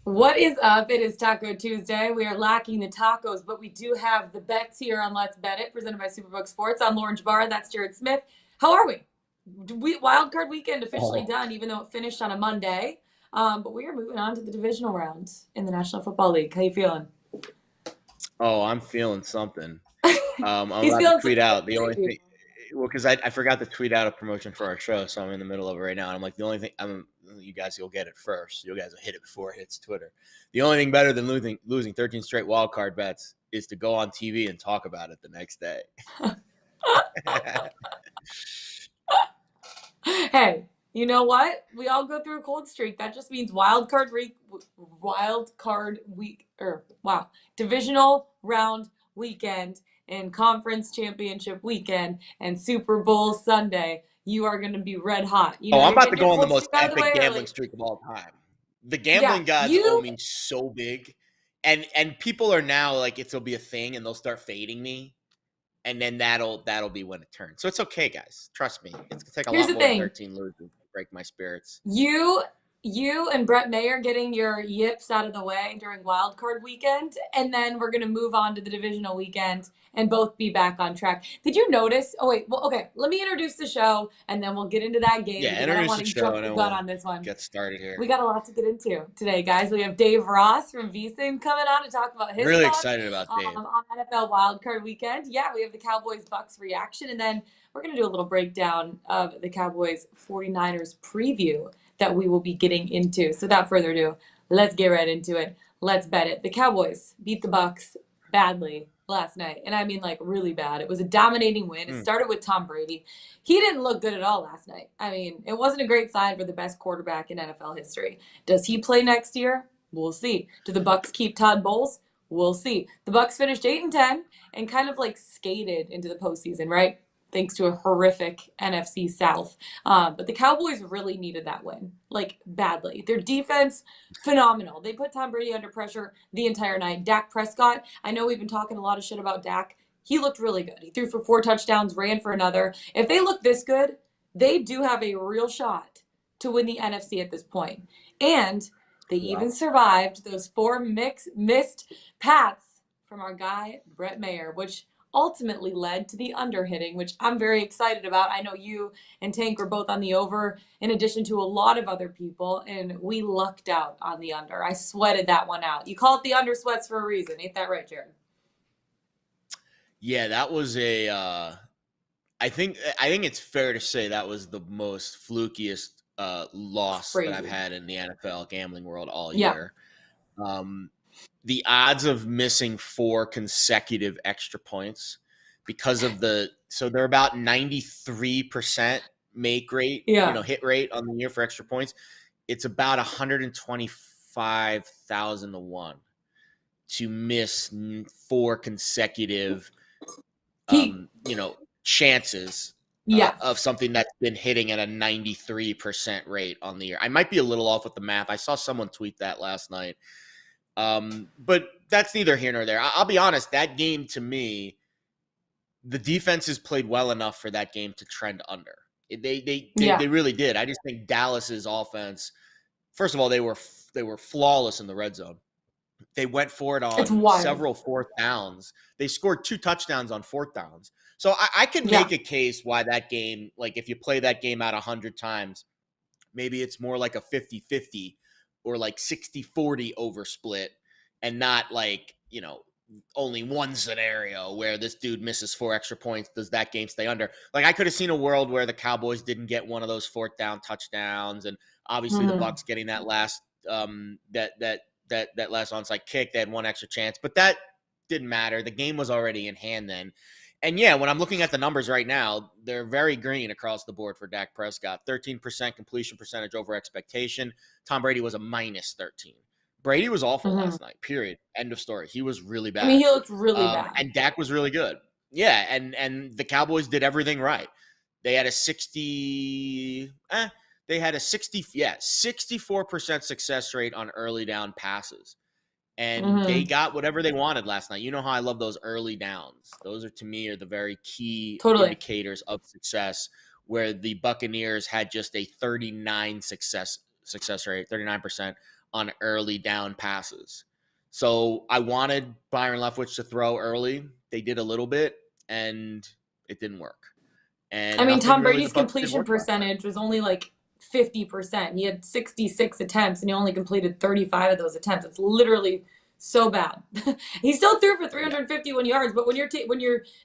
What is up? It is Taco Tuesday. We are lacking the tacos, but we do have the bets here on Let's Bet It, presented by Superbook Sports. I'm Lauren Jabbar. That's Jared Smith. How are we? Wild card weekend officially done, even though it finished on a Monday. But we are moving on to the divisional round in the National Football League. How you feeling? Oh, I'm feeling something. I'm He's about to feeling tweet something out the only crazy. thing. Well, because I forgot to tweet out a promotion for our show, so I'm in the middle of it right now. And I'm like, the only thing you guys will get it first. You guys will hit it before it hits Twitter. The only thing better than losing 13 straight wild card bets is to go on TV and talk about it the next day. Hey, you know what? We all go through a cold streak. That just means divisional round weekend and conference championship weekend and Super Bowl Sunday. You are going to be red hot. Oh, I'm You're about to getting your go on the cold most streak out of the epic way gambling early. streak of all time. The Yeah, gambling gods owe you. me so big, and people are now like it'll be a thing, and they'll start fading me. And then that'll be when it turns. So it's okay, guys. Trust me. It's gonna take a Here's lot the more than thing. 13 losers to break my spirits. You and Brett Mayer getting your yips out of the way during wild card weekend, and then we're gonna move on to the divisional weekend and both be back on track. Did you notice? Oh wait, well, okay. Let me introduce the show, and then we'll get into that game Yeah, because I don't introduce want the to show jump and the then gun we'll on this one. get started here. We got a lot to get into today, guys. We have Dave Ross from VSiN coming on to talk about his Really thoughts excited about Dave. on NFL wildcard weekend. Yeah, we have the Cowboys-Bucks reaction, and then we're going to do a little breakdown of the Cowboys 49ers preview that we will be getting into. So without further ado, let's get right into it. Let's bet it. The Cowboys beat the Bucs badly last night, and I mean like really bad. It was a dominating win. It started with Tom Brady. He didn't look good at all last night. I mean, it wasn't a great sign for the best quarterback in NFL history. Does he play next year? We'll see. Do the Bucs keep Todd Bowles? We'll see. The Bucs finished 8-10 and kind of like skated into the postseason, right? Thanks to a horrific NFC South. But the Cowboys really needed that win, like badly. Their defense, phenomenal. They put Tom Brady under pressure the entire night. Dak Prescott, I know we've been talking a lot of shit about Dak. He looked really good. He threw for 4 touchdowns, ran for another. If they look this good, they do have a real shot to win the NFC at this point. And they even survived those 4 missed pats from our guy, Brett Mayer, which ultimately led to the under hitting, which I'm very excited about. I know you and Tank were both on the over, in addition to a lot of other people, and we lucked out on the under. I sweated that one out. You call it the under sweats for a reason. Ain't that right, Jared? Yeah, that was a. I think it's fair to say that was the most flukiest loss that I've had in the NFL gambling world all year. The odds of missing 4 consecutive extra points because of so they're about 93% make rate, hit rate on the year for extra points. It's about 125,000 to 1 to miss 4 consecutive, chances of something that's been hitting at a 93% rate on the year. I might be a little off with the math. I saw someone tweet that last night. But that's neither here nor there. I'll be honest, that game to me, the defenses played well enough for that game to trend under. They really did. I just think Dallas's offense, first of all, they were flawless in the red zone. They went for it on several 4th downs. They scored 2 touchdowns on 4th downs. So I can make a case why that game, like if you play that game out 100 times, maybe it's more like a 50-50 or like 60-40 over split and not like, only one scenario where this dude misses 4 extra points. Does that game stay under? Like I could have seen a world where the Cowboys didn't get one of those 4th down touchdowns. And obviously the Bucs getting that last, that last onside kick, they had 1 extra chance, but that didn't matter. The game was already in hand then. And yeah, when I'm looking at the numbers right now, they're very green across the board for Dak Prescott. 13% completion percentage over expectation. Tom Brady was a -13. Brady was awful last night, period. End of story. He was really bad. I mean, he looked really bad. And Dak was really good. Yeah, and the Cowboys did everything right. They had a 64% success rate on early down passes. And they got whatever they wanted last night. You know how I love those early downs. Those are, to me, are the very key indicators of success, where the Buccaneers had just a 39% on early down passes. So I wanted Byron Leftwich to throw early. They did a little bit, and it didn't work. I And mean, nothing Tom really the Brady's Bucs did completion work last night. percentage was only like 50%. He had 66 attempts and he only completed 35 of those attempts. It's literally so bad. He still threw for Yeah. 351 yards, but when you're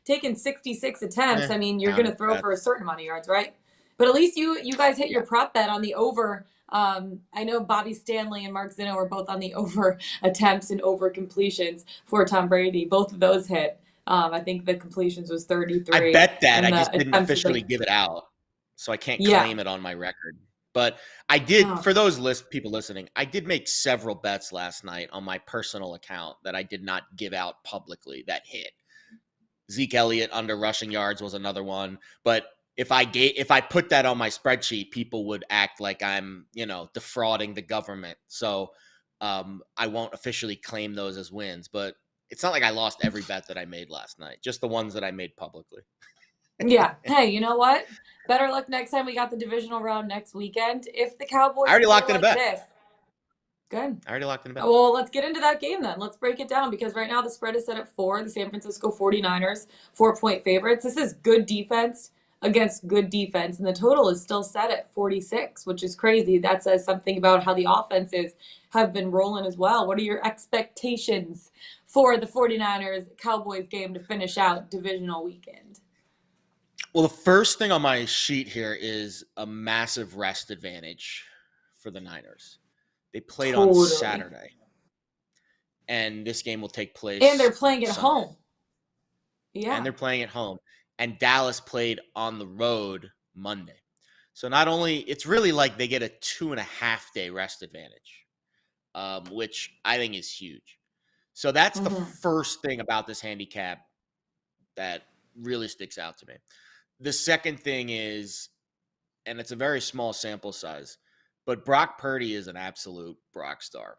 taking 66 attempts, I mean, you're going to throw for a certain amount of yards, right? But at least you guys hit your prop bet on the over. I know Bobby Stanley and Mark Zinno were both on the over attempts and over completions for Tom Brady. Both of those hit. I think the completions was 33. I bet that. And I the just didn't attempts was officially like, give it out, so I can't yeah. claim it on my record. But I did, Oh. for those people listening, I did make several bets last night on my personal account that I did not give out publicly that hit. Zeke Elliott under rushing yards was another one. But if I put that on my spreadsheet, people would act like I'm, defrauding the government. So I won't officially claim those as wins. But it's not like I lost every bet that I made last night, just the ones that I made publicly. Yeah. Hey, you know what? Better luck next time. We got the divisional round next weekend. If the Cowboys I already play locked in a like bet. this, good. I already locked in a bet. Well, let's get into that game then. Let's break it down because right now the spread is set at 4. The San Francisco 49ers, 4-point favorites. This is good defense against good defense, and the total is still set at 46, which is crazy. That says something about how the offenses have been rolling as well. What are your expectations for the 49ers Cowboys game to finish out divisional weekend? Well, the first thing on my sheet here is a massive rest advantage for the Niners. They played on Saturday, and this game will take place. And they're playing at Sunday. home. Yeah. And they're playing at home. And Dallas played on the road Monday. So not only, it's really like they get a 2.5-day rest advantage, which I think is huge. So that's the first thing about this handicap that really sticks out to me. The second thing is, and it's a very small sample size, but Brock Purdy is an absolute rock star.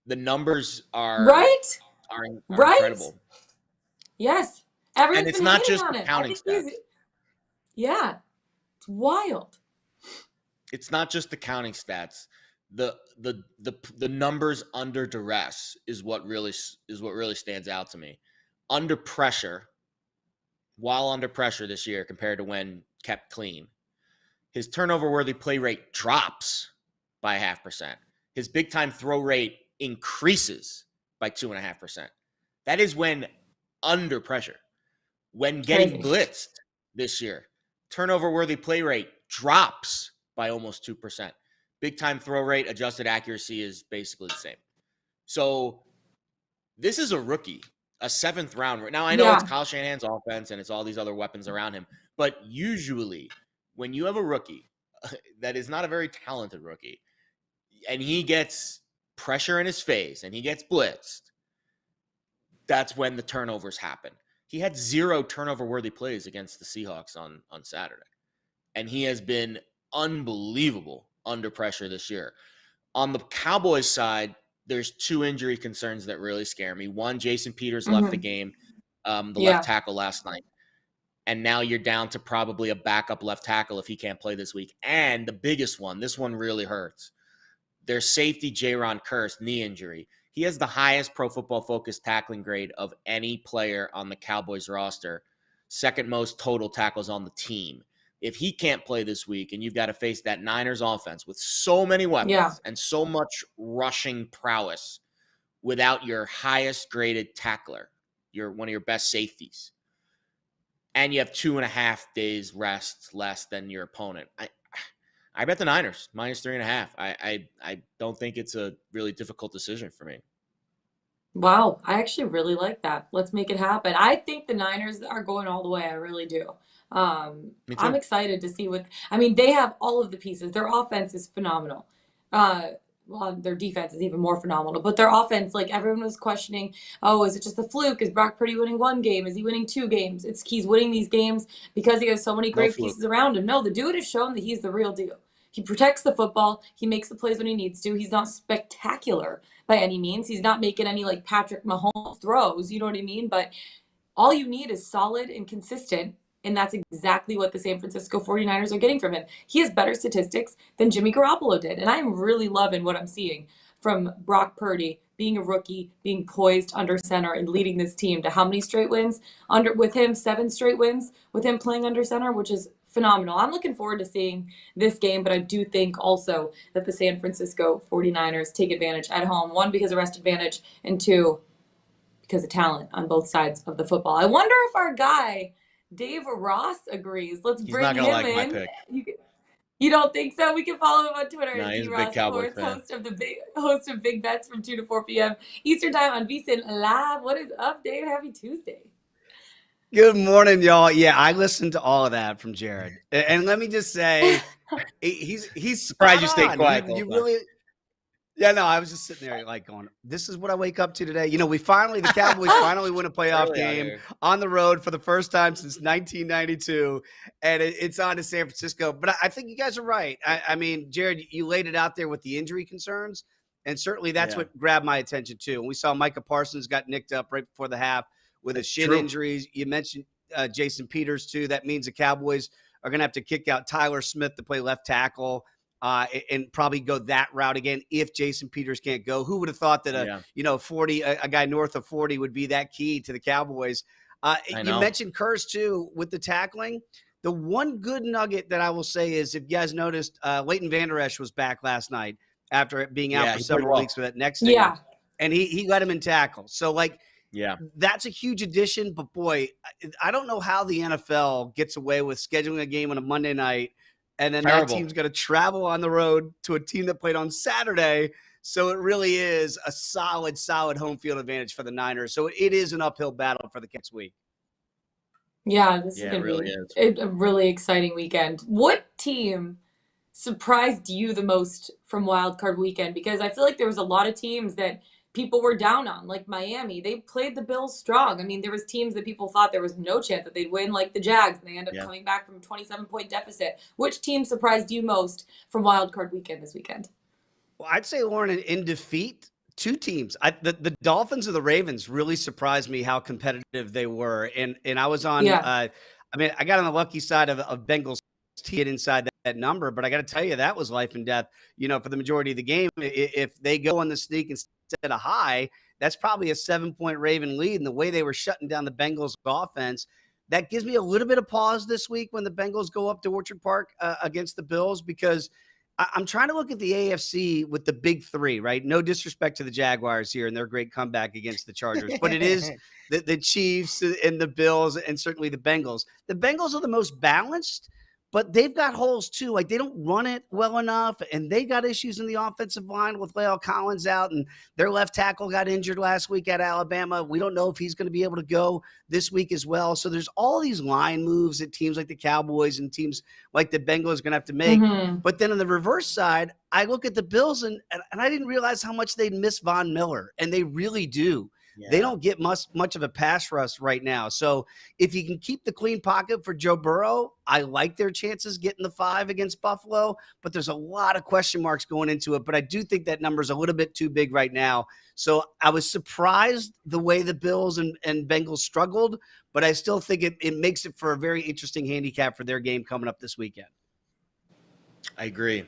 The numbers are incredible. Yes. Everyone's and it's not just the counting stats. Yeah. It's wild. It's not just the counting stats. The numbers under duress is what really stands out to me. Under pressure, while under pressure this year compared to when kept clean, his turnover-worthy play rate drops by 0.5%. His big-time throw rate increases by 2.5%. That is when under pressure. When getting blitzed this year, turnover-worthy play rate drops by almost 2%. Big-time throw rate, adjusted accuracy is basically the same. So this is a rookie, a 7th round. Now, I know it's Kyle Shanahan's offense and it's all these other weapons around him, but usually when you have a rookie that is not a very talented rookie and he gets pressure in his face and he gets blitzed, that's when the turnovers happen. He had 0 turnover-worthy plays against the Seahawks on Saturday, and he has been unbelievable under pressure this year. On the Cowboys side, there's 2 injury concerns that really scare me. One, Jason Peters left the game, left tackle last night, and now you're down to probably a backup left tackle if he can't play this week. And the biggest one, this one really hurts. Their safety, Jaron Kearse, knee injury. He has the highest Pro Football Focus tackling grade of any player on the Cowboys roster, second most total tackles on the team. If he can't play this week and you've got to face that Niners offense with so many weapons and so much rushing prowess without your highest graded tackler, one of your best safeties, and you have 2.5 days rest less than your opponent, I bet the Niners minus 3.5. I don't think it's a really difficult decision for me. Wow, I actually really like that. Let's make it happen. I think the Niners are going all the way. I really do. I'm excited to see they have all of the pieces. Their offense is phenomenal. Well, their defense is even more phenomenal. But their offense, like everyone was questioning, oh, is it just a fluke? Is Brock Purdy winning 1 game? Is he winning 2 games? He's winning these games because he has so many great pieces around him. No, the dude has shown that he's the real deal. He protects the football. He makes the plays when he needs to. He's not spectacular by any means. He's not making any like Patrick Mahomes throws, you know what I mean? But all you need is solid and consistent, and that's exactly what the San Francisco 49ers are getting from him. He has better statistics than Jimmy Garoppolo did, and I'm really loving what I'm seeing from Brock Purdy being a rookie, being poised under center and leading this team to how many straight wins with him, 7 straight wins with him playing under center, which is phenomenal. I'm looking forward to seeing this game, but I do think also that the San Francisco 49ers take advantage at home. 1, because of rest advantage, and 2, because of talent on both sides of the football. I wonder if our guy, Dave Ross, agrees. Let's bring him like in. My pick. You don't think so? We can follow him on Twitter No, at he's a big Cowboys fan. host of Big Bets from 2 to 4 p.m. Eastern Time on VSiN Live. What is up, Dave? Happy Tuesday. Good morning, y'all. Yeah, I listened to all of that from Jared, and let me just say, he's surprised you stayed quiet. You really. Yeah, no, I was just sitting there like going, this is what I wake up to today. You know, the Cowboys finally win a playoff game on the road for the first time since 1992, and it's on to San Francisco. But I think you guys are right. I mean, Jared, you laid it out there with the injury concerns, and certainly that's what grabbed my attention too. And we saw Micah Parsons got nicked up right before the half with his shin injuries. You mentioned Jason Peters too. That means the Cowboys are going to have to kick out Tyler Smith to play left tackle. And probably go that route again if Jason Peters can't go. Who would have thought that a guy north of 40 would be that key to the Cowboys? You mentioned Kurz too with the tackling. The one good nugget that I will say is, if you guys noticed, Leighton Vander Esch was back last night after being out for several weeks for that next game. Yeah, and he let him in tackle. So that's a huge addition. But boy, I don't know how the NFL gets away with scheduling a game on a Monday night. And then that team's going to travel on the road to a team that played on Saturday. So it really is a solid home field advantage for the Niners. So it is an uphill battle for the next week. Yeah, this is going to be a really exciting weekend. What team surprised you the most from Wild Card Weekend? Because I feel like there was a lot of teams that people were down on, like Miami. They played the Bills strong. I mean, there was teams that people thought there was no chance that they'd win, like the Jags, and they end up coming back from a 27-point deficit. Which team surprised you most from Wild Card Weekend this weekend? Well, I'd say, Lauren, in defeat, 2 teams. The Dolphins or the Ravens really surprised me how competitive they were. And I was on I got on the lucky side of Bengals to get inside that number, but I got to tell you, that was life and death, for the majority of the game. If they go on the sneak instead of high, that's probably a 7-point Raven lead. And the way they were shutting down the Bengals offense, that gives me a little bit of pause this week when the Bengals go up to Orchard Park against the Bills, because I'm trying to look at the AFC with the big 3, right? No disrespect to the Jaguars here and their great comeback against the Chargers, but it is the Chiefs and the Bills and certainly the Bengals. The Bengals are the most balanced, but they've got holes too. Like, they don't run it well enough, and they got issues in the offensive line with La'el Collins out, and their left tackle got injured last week at Alabama. We don't know if he's going to be able to go this week as well. So there's all these line moves that teams like the Cowboys and teams like the Bengals are going to have to make. Mm-hmm. But then on the reverse side, I look at the Bills, and I didn't realize how much they'd miss Von Miller, and they really do. Yeah. They don't get much of a pass rush right now. So if you can keep the clean pocket for Joe Burrow, I like their chances getting the 5 against Buffalo, but there's a lot of question marks going into it. But I do think that number is a little bit too big right now. So I was surprised the way the Bills and Bengals struggled, but I still think it makes it for a very interesting handicap for their game coming up this weekend. I agree.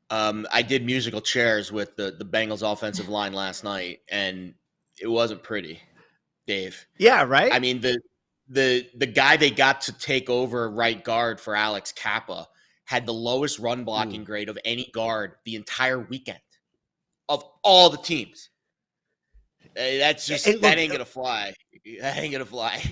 I did musical chairs with the Bengals offensive line last night, and it wasn't pretty, Dave. Yeah, right? I mean, the guy they got to take over right guard for Alex Kappa had the lowest run blocking grade of any guard the entire weekend of all the teams. That's just that ain't gonna fly. That ain't gonna fly.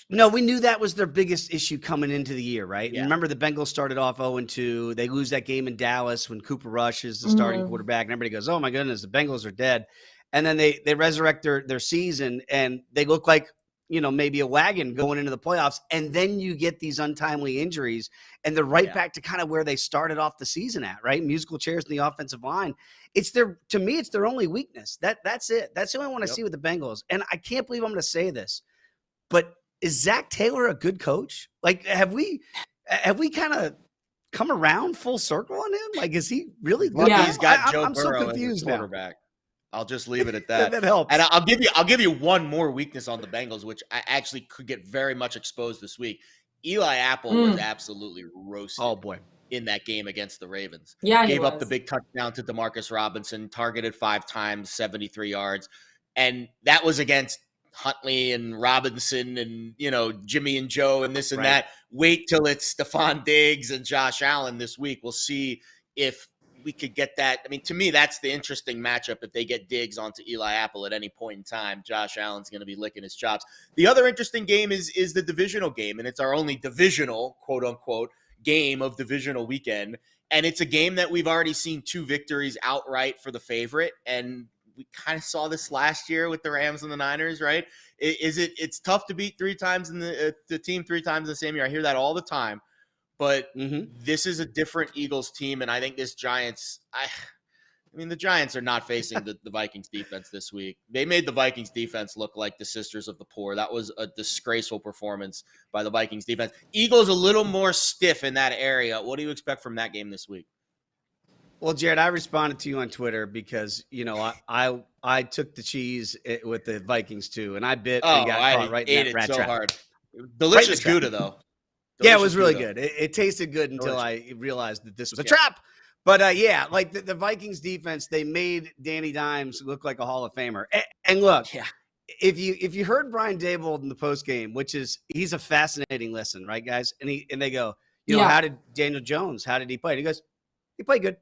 No, we knew that was their biggest issue coming into the year, right? Yeah. And remember, the Bengals started off 0-2. They lose that game in Dallas when Cooper Rush is the starting quarterback, and everybody goes, "Oh my goodness, the Bengals are dead." And then they resurrect their season, and they look like, maybe a wagon going into the playoffs. And then you get these untimely injuries, and they're back to kind of where they started off the season at, right? Musical chairs in the offensive line. To me, it's their only weakness. That's it. That's the only one I see with the Bengals. And I can't believe I'm going to say this, but is Zach Taylor a good coach? Like, have we kind of come around full circle on him? Like, is he really good? Yeah. He's got Joe I'm Burrow so confused as quarterback. Now. I'll just leave it at that. That helps. And I'll give you one more weakness on the Bengals, which I actually could get very much exposed this week. Eli Apple was absolutely roasted. Oh boy. in that game against the Ravens. Yeah, Gave up the big touchdown to Demarcus Robinson, targeted 5 times, 73 yards. And that was against Huntley and Robinson and, Jimmy and Joe and this and that. Wait till it's Stephon Diggs and Josh Allen this week. We'll see if we could get that. I mean, to me, that's the interesting matchup. If they get Diggs onto Eli Apple at any point in time, Josh Allen's going to be licking his chops. The other interesting game is the divisional game, and it's our only divisional, quote unquote, game of divisional weekend. And it's a game that we've already seen 2 victories outright for the favorite. And we kind of saw this last year with the Rams and the Niners, right? It's tough to beat 3 times in the team 3 times in the same year. I hear that all the time. But this is a different Eagles team, and I think this Giants the Giants are not facing the Vikings defense this week. They made the Vikings defense look like the sisters of the poor. That was a disgraceful performance by the Vikings defense. Eagles a little more stiff in that area. What do you expect from that game this week? Well, Jared, I responded to you on Twitter because, I took the cheese with the Vikings too, and I bit and got caught right in that rat trap. Hard. Delicious Gouda, though. Yeah, it was really good. It tasted good until I realized that this was a trap. But, like the Vikings defense, they made Danny Dimes look like a Hall of Famer. And look, if you heard Brian Daboll in the postgame, he's a fascinating listen, right, guys? And they go, how did Daniel Jones, how did he play? And he goes, he played good.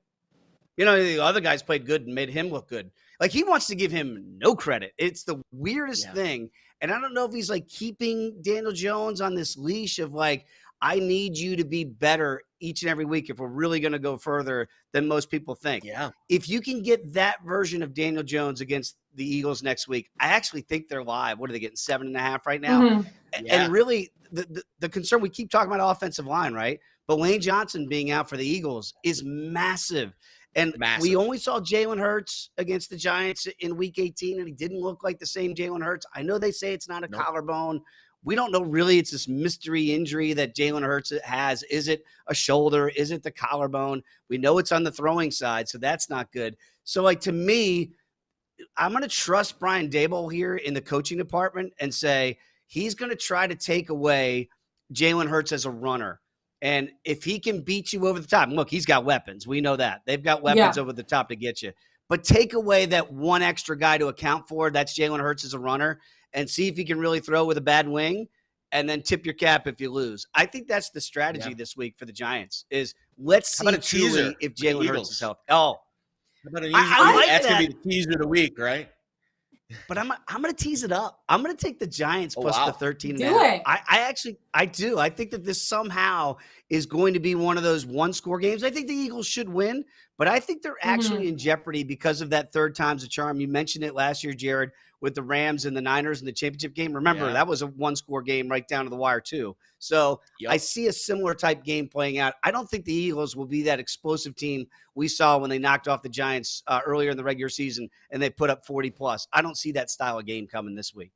The other guys played good and made him look good. Like, he wants to give him no credit. It's the weirdest thing. And I don't know if he's like keeping Daniel Jones on this leash of like, I need you to be better each and every week if we're really going to go further than most people think. Yeah. If you can get that version of Daniel Jones against the Eagles next week, I actually think they're live. What are they getting? 7.5 right now? And really the concern, we keep talking about offensive line, right? But Lane Johnson being out for the Eagles is massive. And we only saw Jalen Hurts against the Giants in week 18, and he didn't look like the same Jalen Hurts. I know they say it's not a collarbone. We don't know really. It's this mystery injury that Jalen Hurts has. Is it a shoulder? Is it the collarbone? We know it's on the throwing side, so that's not good. So, like, to me, I'm going to trust Brian Daboll here in the coaching department and say he's going to try to take away Jalen Hurts as a runner. And if he can beat you over the top, look, he's got weapons. We know that. They've got weapons over the top to get you. But take away that one extra guy to account for, that's Jalen Hurts as a runner, and see if he can really throw with a bad wing, and then tip your cap if you lose. I think that's the strategy this week for the Giants is let's see truly if Jalen Hurts is healthy. Oh. How about an easy that's going to be the teaser of the week, right? But I'm going to tease it up. I'm going to take the Giants plus the 13. Do it. I do. I think that this somehow is going to be one of those one-score games. I think the Eagles should win, but I think they're actually in jeopardy because of that third time's a charm. You mentioned it last year, Jared, with the Rams and the Niners in the championship game. Remember, that was a one-score game right down to the wire too. So I see a similar type game playing out. I don't think the Eagles will be that explosive team we saw when they knocked off the Giants earlier in the regular season and they put up 40+. I don't see that style of game coming this week.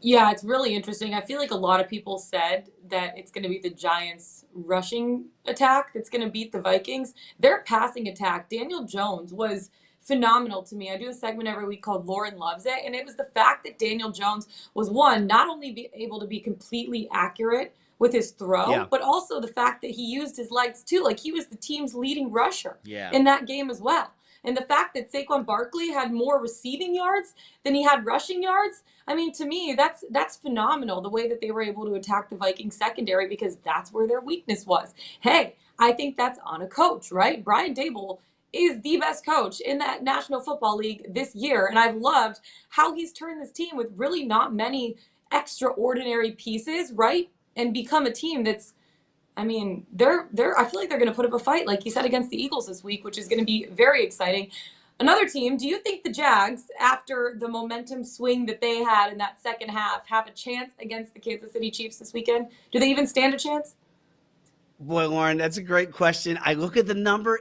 Yeah, it's really interesting. I feel like a lot of people said that it's going to be the Giants' rushing attack that's going to beat the Vikings. Their passing attack, Daniel Jones, was phenomenal to me. I do a segment every week called Lauren Loves It, and it was the fact that Daniel Jones was, one, not only able to be completely accurate with his throw, but also the fact that he used his legs too. Like, he was the team's leading rusher in that game as well. And the fact that Saquon Barkley had more receiving yards than he had rushing yards, I mean, to me, that's phenomenal, the way that they were able to attack the Vikings secondary, because that's where their weakness was. Hey, I think that's on a coach, right? Brian Daboll is the best coach in that National Football League this year, and I've loved how he's turned this team with really not many extraordinary pieces, right? And become a team that's, I mean, I feel like they're going to put up a fight, like you said, against the Eagles this week, which is going to be very exciting. Another team, do you think the Jags, after the momentum swing that they had in that second half, have a chance against the Kansas City Chiefs this weekend? Do they even stand a chance? Boy, Lauren, that's a great question. I look at the number,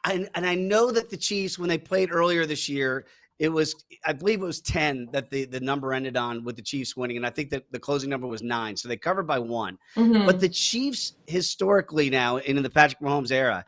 and I know that the Chiefs, when they played earlier this year, I believe it was 10 that the number ended on with the Chiefs winning, and I think that the closing number was 9, so they covered by 1. But the Chiefs historically now, in the Patrick Mahomes era,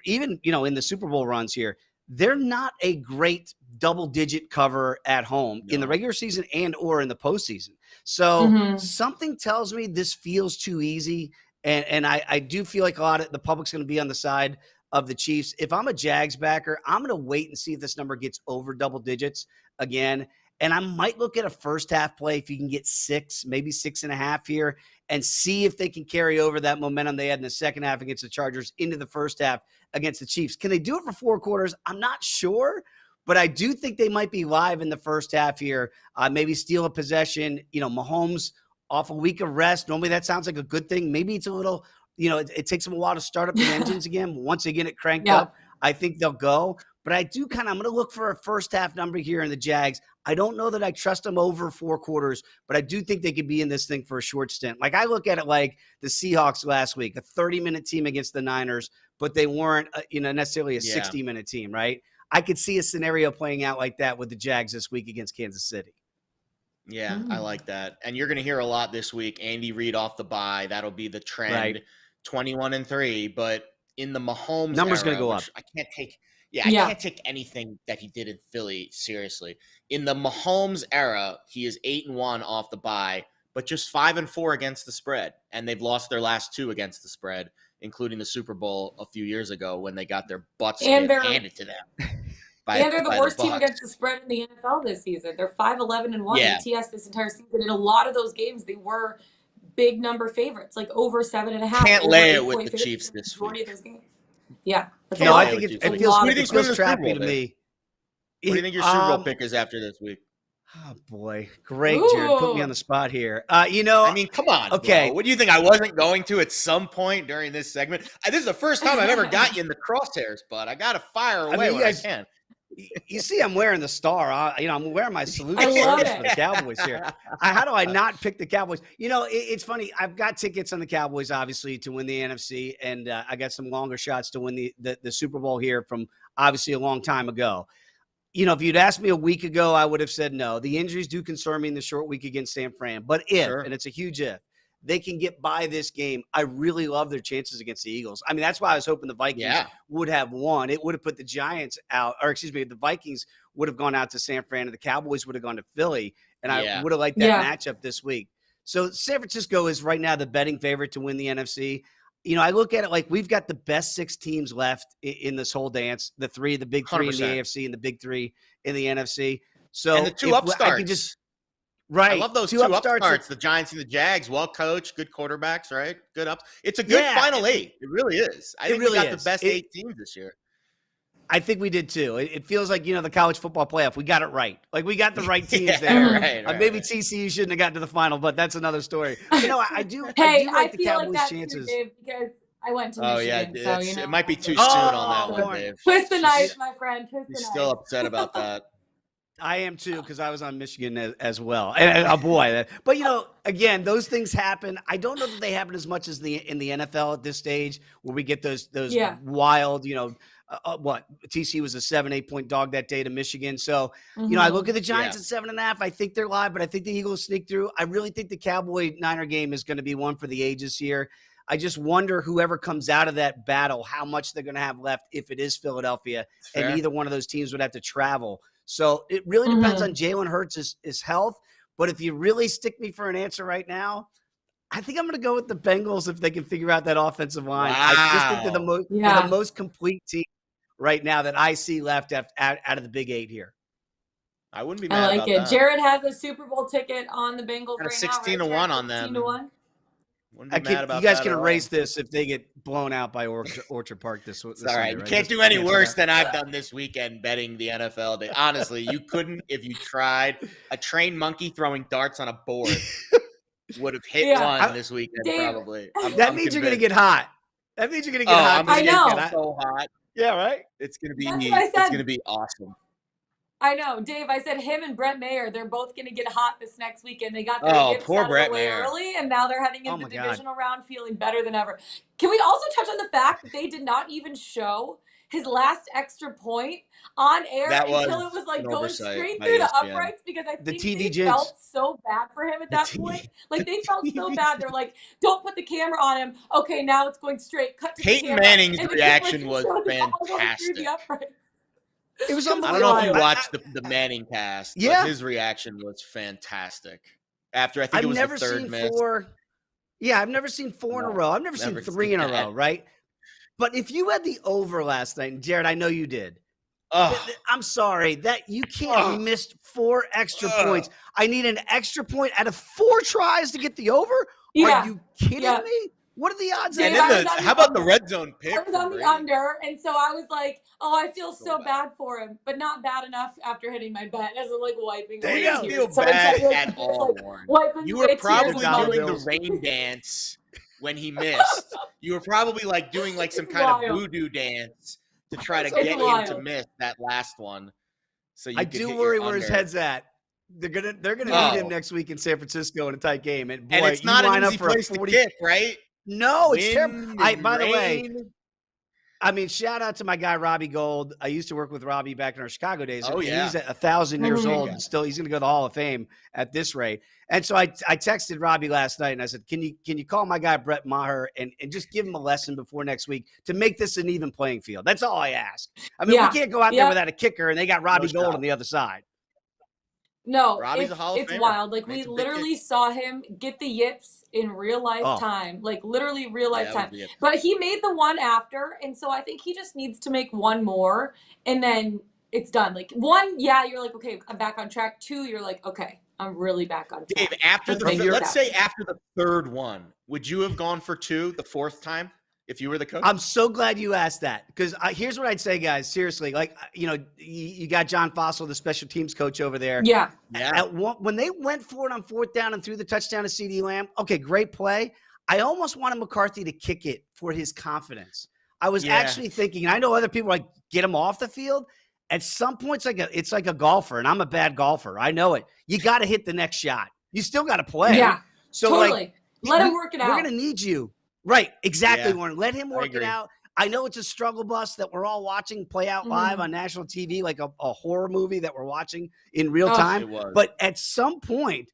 even in the Super Bowl runs here, they're not a great double-digit cover at home in the regular season and or in the postseason. So something tells me this feels too easy. And I do feel like a lot of the public's going to be on the side of the Chiefs. If I'm a Jags backer, I'm going to wait and see if this number gets over double digits again. And I might look at a first half play if you can get 6, maybe 6.5 here, and see if they can carry over that momentum they had in the second half against the Chargers into the first half against the Chiefs. Can they do it for 4 quarters? I'm not sure, but I do think they might be live in the first half here. Maybe steal a possession. Mahomes off a week of rest. Normally that sounds like a good thing. Maybe it's a little, it takes them a while to start up the engines again. Once they get it cranked up, I think they'll go. But I'm going to look for a first half number here in the Jags. I don't know that I trust them over 4 quarters, but I do think they could be in this thing for a short stint. Like I look at it like the Seahawks last week, a 30-minute team against the Niners, but they weren't, necessarily a 60-minute team, right? I could see a scenario playing out like that with the Jags this week against Kansas City. Yeah, I like that. And you're going to hear a lot this week. Andy Reid off the bye. That'll be the trend. Right. 21-3, but in the Mahomes number's going to go up. I can't take. I can't take anything that he did in Philly seriously. In the Mahomes era, he is 8-1 off the bye, but just 5-4 against the spread, and they've lost their last 2 against the spread, including the Super Bowl a few years ago when they got their butts handed to them. They're the worst team against the spread in the NFL this season. They're 5-11-1 ATS this entire season. In a lot of those games, they were big number favorites, like over 7.5. Can't lay it with the Chiefs this week. Of those games. Yeah. No, I think it feels trappy to me. What do you think your Super Bowl pick is after this week? Oh, boy. Great, Jared. Put me on the spot here. I mean, come on. Okay. Bro. What do you think? I wasn't going to at some point during this segment? This is the first time I've ever got you in the crosshairs, bud. I got to fire away when I can. You see, I'm wearing the star. I'm wearing my salute service for the Cowboys here. How do I not pick the Cowboys? It's funny. I've got tickets on the Cowboys, obviously, to win the NFC, and I got some longer shots to win the Super Bowl here from obviously a long time ago. If you'd asked me a week ago, I would have said no. The injuries do concern me in the short week against San Fran. But and it's a huge if, they can get by this game, I really love their chances against the Eagles. I mean, that's why I was hoping the Vikings would have won. It would have put the Giants out, or excuse me, the Vikings would have gone out to San Fran and the Cowboys would have gone to Philly. And I would have liked that matchup this week. So San Francisco is right now the betting favorite to win the NFC. I look at it like we've got the best 6 teams left in this whole dance, the big 3 100%. In the AFC and the big 3 in the NFC. So and the 2 upstarts. Right. I love those 2 upstarts, the Giants and the Jags, well coached, good quarterbacks, right? Good ups. It's a good final 8. It really is. I think we got the best 8 teams this year. I think we did too. It feels like, the college football playoff, we got it right. Like we got the right teams there. Right, maybe TCU shouldn't have gotten to the final, but that's another story. I do like the Cowboys' chances. Too, Dave, because I went to Michigan, it might be too soon on that one, Dave. Twist the knife, my friend. Twist the knife. Still upset about that. I am too, because I was on Michigan as well. And boy, but again, those things happen. I don't know that they happen as much as in the NFL at this stage, where we get those wild, TCU was a 7-8 point dog that day to Michigan. So, I look at the Giants at 7.5. I think they're live, but I think the Eagles sneak through. I really think the Cowboy-Niner game is going to be one for the ages here. I just wonder whoever comes out of that battle, how much they're going to have left if it is Philadelphia, and neither one of those teams would have to travel. So it really depends on Jalen Hurts' his health. But if you really stick me for an answer right now, I think I'm going to go with the Bengals if they can figure out that offensive line. Wow. I just think they're the most complete team right now that I see left out of the Big 8 here. I wouldn't be mad about that. Jared has a Super Bowl ticket on the Bengals right 16 now. 16-1 on them. 16-1. You guys can erase this if they get blown out by Orchard Park this all right. You can't do any worse than I've done this weekend betting the NFL. Honestly, you couldn't if you tried. A trained monkey throwing darts on a board would have hit one this weekend, Dave, probably. That means you're going to get hot. That means you're going to get hot. I know. So hot. Yeah, right? It's going to be awesome. I know, Dave. I said him and Brett Mayer, they're both going to get hot this next weekend. They got their gifts out of the way early, and now they're heading into the divisional round feeling better than ever. Can we also touch on the fact that they did not even show his last extra point on air until it was like going straight through the uprights, because I think they felt so bad for him at that point. Like they felt so bad. They're like, don't put the camera on him. Okay, now it's going straight. Cut to Peyton Manning's reaction was fantastic. It was I don't know if you watched the Manning cast, but his reaction was fantastic. After I think it was the third miss. Yeah, I've never seen 4 in a row. I've never seen 3 in a row, right? But if you had the over last night, and Jared, I know you did. I'm sorry that you can't. We missed 4 extra points. I need an extra point out of 4 tries to get the over. Yeah. Are you kidding me? What are the odds? And then how about the red zone pick? I was on the under, and so I was like, "Oh, I feel so bad for him, but not bad enough after hitting my bet." As I'm like wiping away tears. You didn't feel bad at all, Warren. You were probably doing the rain dance when he missed. You were probably like doing like some kind of voodoo dance to try to get him to miss that last one. So I do worry where his head's at. They're gonna need him next week in San Francisco in a tight game, and boy, and it's not an easy place to kick, right? No, it's terrible. By the way, I mean, shout out to my guy Robbie Gold. I used to work with Robbie back in our Chicago days. Oh, yeah. He's 1,000 years old, and still he's going to go to the Hall of Fame at this rate. And so I texted Robbie last night, and I said, "Can you call my guy Brett Maher and just give him a lesson before next week to make this an even playing field?" That's all I ask. I mean, we can't go out there without a kicker, and they got Robbie Gold on the other side. No, Robbie's a Hall of Famer. It's wild. Like, we literally saw him get the yips in real life time, like literally real life time. But he made the one after, and so I think he just needs to make one more, and then it's done. Like, 1, you're like, okay, I'm back on track. 2, you're like, okay, I'm really back on track. Dave, after let's say after the 3rd one, would you have gone for 2 the 4th time? If you were the coach? I'm so glad you asked that, because here's what I'd say, guys. Seriously, like, you got John Fossil, the special teams coach over there. Yeah. When they went for it on 4th down and threw the touchdown to CeeDee Lamb, okay, great play. I almost wanted McCarthy to kick it for his confidence. I was actually thinking, and I know other people are like, get him off the field. At some point, it's like a golfer, and I'm a bad golfer. I know it. You got to hit the next shot. You still got to play. Yeah. So totally. Let him work it out. We're going to need you. Right, exactly, Warren. Let him work it out. I know it's a struggle bus that we're all watching play out live on national TV, like a horror movie that we're watching in real time. But at some point,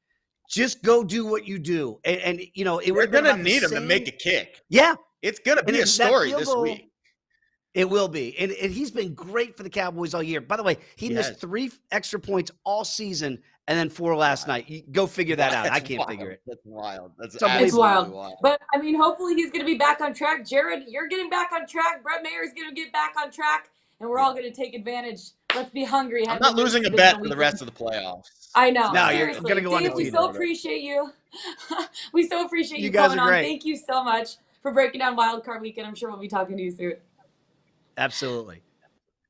just go do what you do. And we're going to need him to make a kick. Yeah. It's going to be a story this week. It will be. And he's been great for the Cowboys all year. By the way, he missed 3 extra points all season and then 4 last night. Go figure that out. I can't figure it. That's wild. It's wild. But, I mean, hopefully he's going to be back on track. Jared, you're getting back on track. Brett Maher's going to get back on track. And we're all going to take advantage. Let's be hungry. I'm not losing a bet for the rest of the playoffs. I know. No, you're going to go Dave, we so appreciate you. We so appreciate you coming on. Thank you so much for breaking down Wild Card Weekend. I'm sure we'll be talking to you soon. Absolutely.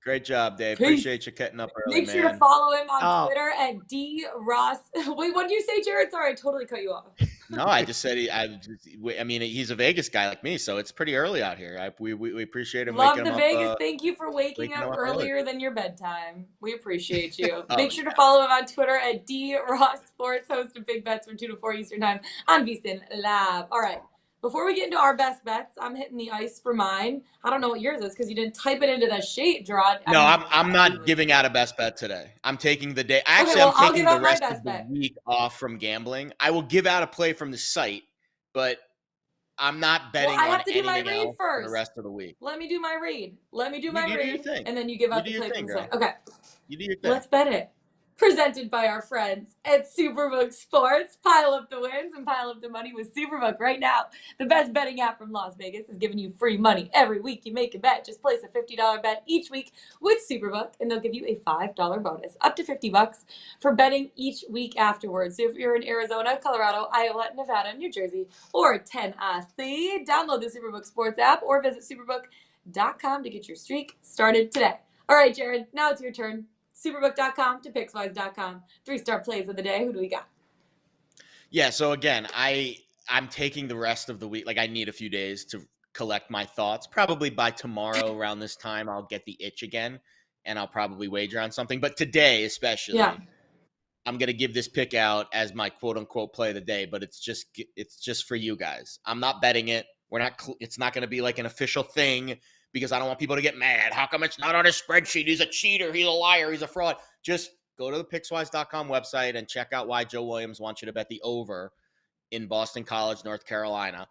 Great job, Dave. Peace. Appreciate you cutting up early, Make sure to follow him on Twitter at DRoss. Wait, what did you say, Jared? Sorry, I totally cut you off. No, I just said I mean, he's a Vegas guy like me, so it's pretty early out here. We apprate him. Love the Vegas. Thank you for waking up earlier than your bedtime. We appreciate you. Make sure to follow him on Twitter at DRossSports, host of Big Bets from 2 to 4 Eastern Time on VSiN Lab. All right. Before we get into our best bets, I'm hitting the ice for mine. I don't know what yours is because you didn't type it into the sheet, Gerard. No, I'm not giving out a best bet today. I'm taking the day. Actually, I'm taking the rest of the week off from gambling. I will give out a play from the site, but I'm not betting on anything else for the rest of the week. Let me do my read. And then you give out the play from the site. Okay. You do your thing. Let's bet it. Presented by our friends at Superbook Sports. Pile up the wins and pile up the money with Superbook right now. The best betting app from Las Vegas is giving you free money every week you make a bet. Just place a $50 bet each week with Superbook, and they'll give you a $5 bonus, up to $50 for betting each week afterwards. So if you're in Arizona, Colorado, Iowa, Nevada, New Jersey, or Tennessee, download the Superbook Sports app or visit superbook.com to get your streak started today. All right, Jared, now it's your turn. Superbook.com to Pickswise.com. 3-star plays of the day. Who do we got? Yeah, so again, I'm taking the rest of the week. Like, I need a few days to collect my thoughts. Probably by tomorrow around this time, I'll get the itch again, and I'll probably wager on something. But today, especially, I'm going to give this pick out as my quote-unquote play of the day, but it's just for you guys. I'm not betting it. It's not going to be like an official thing, because I don't want people to get mad. How come it's not on his spreadsheet? He's a cheater. He's a liar. He's a fraud. Just go to the Pickswise.com website and check out why Joe Williams wants you to bet the over in Boston College, North Carolina.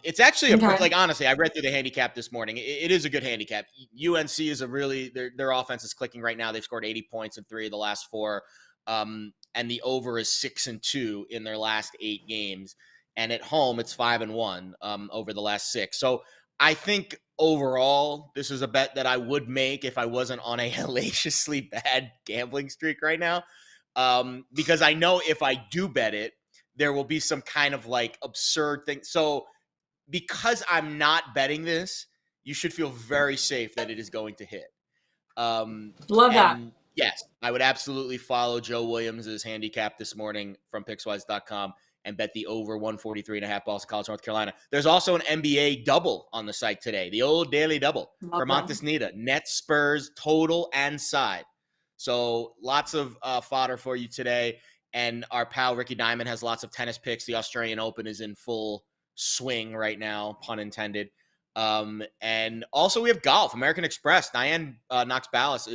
It's actually like, honestly, I read through the handicap this morning. It is a good handicap. UNC is their offense is clicking right now. They've scored 80 points in 3 of the last 4. And the over is 6-2 in their last 8 games. and at home it's 5-1 over the last 6. So I think overall this is a bet that I would make if I wasn't on a hellaciously bad gambling streak right now, because I know if I do bet it, there will be some kind of like absurd thing. So because I'm not betting this, you should feel very safe that it is going to hit. Love that. Yes, I would absolutely follow Joe Williams's handicap this morning from Pickswise.com and bet the over 143.5 balls to College North Carolina. There's also an NBA double on the site today, the old daily double for Montes Nita, Nets, Spurs, total and side. So lots of fodder for you today. And our pal Ricky Diamond has lots of tennis picks. The Australian Open is in full swing right now, pun intended. And also we have golf, American Express. Diane Knox-Ballas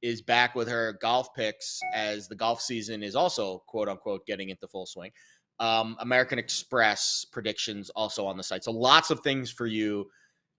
is back with her golf picks as the golf season is also quote unquote getting into full swing. American Express predictions also on the site. So lots of things for you.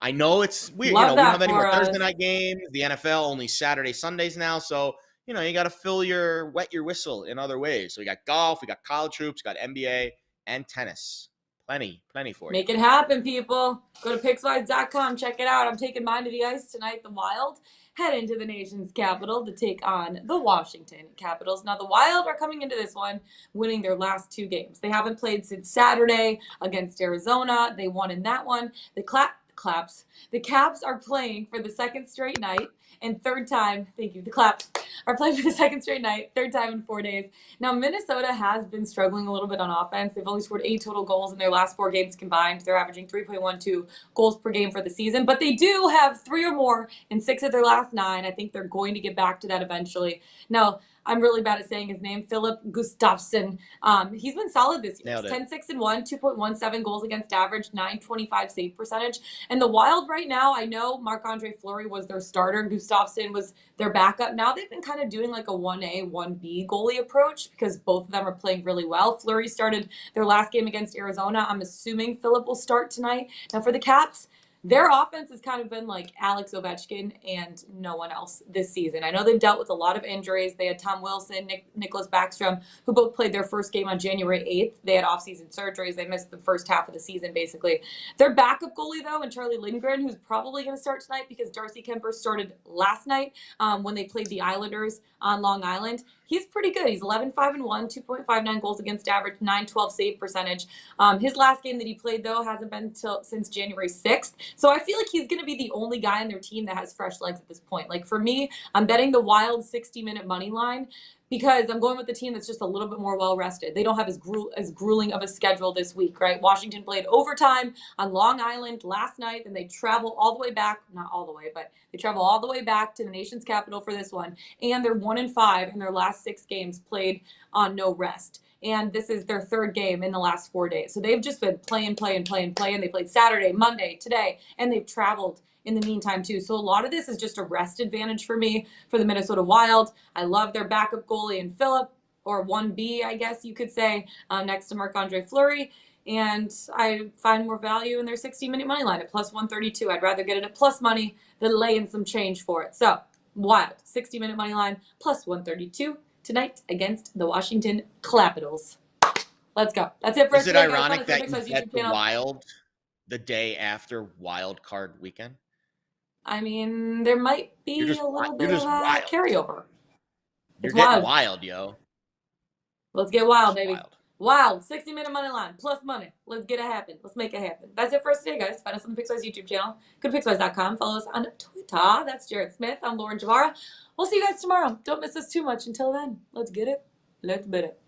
I know it's weird. We don't have any more Thursday night games. The NFL only Saturday, Sundays now. So, you got to wet your whistle in other ways. So we got golf, we got college hoops, got NBA and tennis. Plenty for you. Make it happen, people. Go to Pickswise.com. Check it out. I'm taking mine to the ice tonight. The Wild head into the nation's capital to take on the Washington Capitals. Now, the Wild are coming into this one winning their last 2 games. They haven't played since Saturday against Arizona. They won in that one. The Caps are playing for the second straight night and third time. Thank you. The Caps are playing for the second straight night, third time in 4 days. Now, Minnesota has been struggling a little bit on offense. They've only scored 8 total goals in their last 4 games combined. They're averaging 3.12 goals per game for the season, but they do have 3 or more in 6 of their last 9. I think they're going to get back to that eventually. Now, I'm really bad at saying his name, Philip Gustafsson. He's been solid this year. 10-6-1, 2.17 goals against average, .925 save percentage. And the Wild right now, I know Marc-Andre Fleury was their starter. Gustafsson was their backup. Now they've been kind of doing like a 1A, 1B goalie approach because both of them are playing really well. Fleury started their last game against Arizona. I'm assuming Philip will start tonight. Now for the Caps, their offense has kind of been like Alex Ovechkin and no one else this season. I know they've dealt with a lot of injuries. They had Tom Wilson, Nicholas Backstrom, who both played their first game on January 8th. They had off-season surgeries. They missed the first half of the season, basically. Their backup goalie, though, and Charlie Lindgren, who's probably going to start tonight because Darcy Kemper started last night when they played the Islanders on Long Island. He's pretty good. He's 11-5-1, 2.59 goals against average, .912 save percentage. His last game that he played, though, hasn't been since January 6th. So I feel like he's going to be the only guy on their team that has fresh legs at this point. Like for me, I'm betting the Wild 60-minute money line because I'm going with the team that's just a little bit more well-rested. They don't have as grueling of a schedule this week, right? Washington played overtime on Long Island last night, and they travel all the way back, not all the way, but they travel all the way back to the nation's capital for this one. And they're 1-5 in their last 6 games played on no rest. And this is their 3rd game in the last 4 days. So they've just been playing. They played Saturday, Monday, today, and they've traveled in the meantime too. So a lot of this is just a rest advantage for me for the Minnesota Wild. I love their backup goalie in Philip, or 1B, I guess you could say, next to Marc-Andre Fleury. And I find more value in their 60-minute money line at plus 132. I'd rather get it at plus money than lay in some change for it. So Wild, 60-minute money line, plus 132 tonight against the Washington Capitals. Let's go. That's it for us. Is it ironic that you bet the Wild the day after Wild Card weekend? I mean, there might be a little bit of a carryover. You're getting wild, yo. Let's get wild, baby. Wild. 60-minute money line, plus money. Let's get it happen. Let's make it happen. That's it for us today, guys. Find us on the Pickswise YouTube channel. Go to Pickswise.com. Follow us on Twitter. That's Jared Smith. I'm Lauren Javara. We'll see you guys tomorrow. Don't miss us too much. Until then, let's get it. Let's bet it.